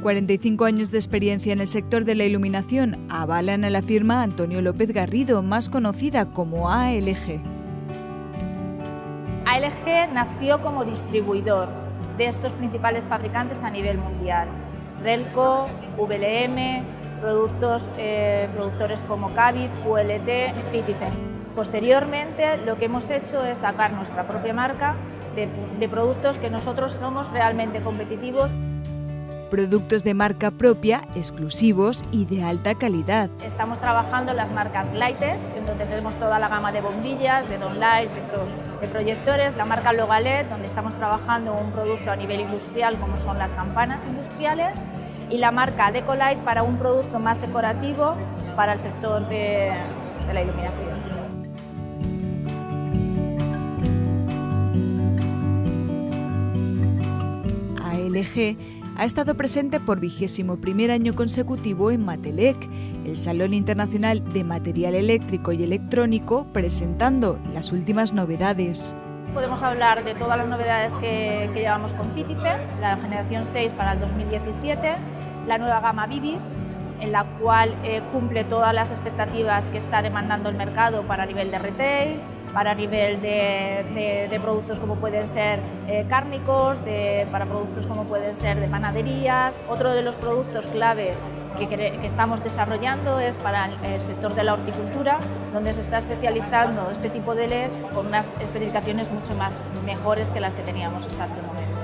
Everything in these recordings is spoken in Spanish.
45 años de experiencia en el sector de la iluminación avalan a la firma Antonio López Garrido, más conocida como ALG. ALG nació como distribuidor de estos principales fabricantes a nivel mundial: Relco, VLM, productores como Cavit, QLT, Citizen. Posteriormente, lo que hemos hecho es sacar nuestra propia marca de productos que nosotros somos realmente competitivos. Productos de marca propia, exclusivos y de alta calidad. Estamos trabajando en las marcas Lighted, en donde tenemos toda la gama de bombillas, de downlights, de proyectores, la marca Logalet, donde estamos trabajando un producto a nivel industrial como son las campanas industriales, y la marca Decolite para un producto más decorativo para el sector de la iluminación. ALG ha estado presente por 21º año consecutivo en Matelec, el Salón Internacional de Material Eléctrico y Electrónico, presentando las últimas novedades. Podemos hablar de todas las novedades que llevamos con Citizen, la generación 6 para el 2017, la nueva gama Vivid, en la cual cumple todas las expectativas que está demandando el mercado para nivel de retail, para nivel de productos como pueden ser cárnicos, para productos como pueden ser de panaderías. Otro de los productos clave que estamos desarrollando es para el sector de la horticultura, donde se está especializando este tipo de LED con unas especificaciones mucho más mejores que las que teníamos hasta este momento.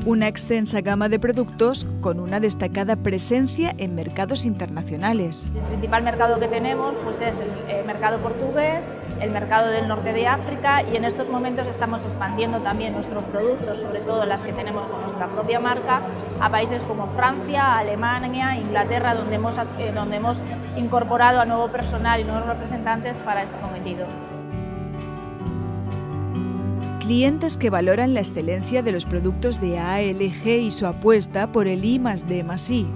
Una extensa gama de productos con una destacada presencia en mercados internacionales. El principal mercado que tenemos pues es el mercado portugués, el mercado del norte de África, y en estos momentos estamos expandiendo también nuestros productos, sobre todo las que tenemos con nuestra propia marca, a países como Francia, Alemania, Inglaterra, donde hemos incorporado a nuevo personal y nuevos representantes para este cometido. Clientes que valoran la excelencia de los productos de ALG y su apuesta por el I+D+I.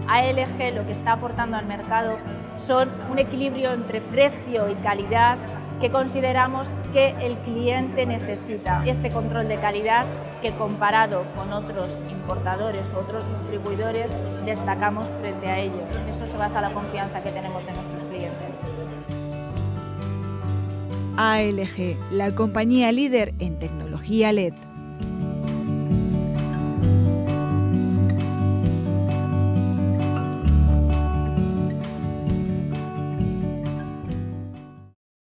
ALG lo que está aportando al mercado son un equilibrio entre precio y calidad que consideramos que el cliente necesita. Este control de calidad que, comparado con otros importadores o otros distribuidores, destacamos frente a ellos. En eso se basa la confianza que tenemos de nuestros clientes. ALG, la compañía líder en tecnología LED.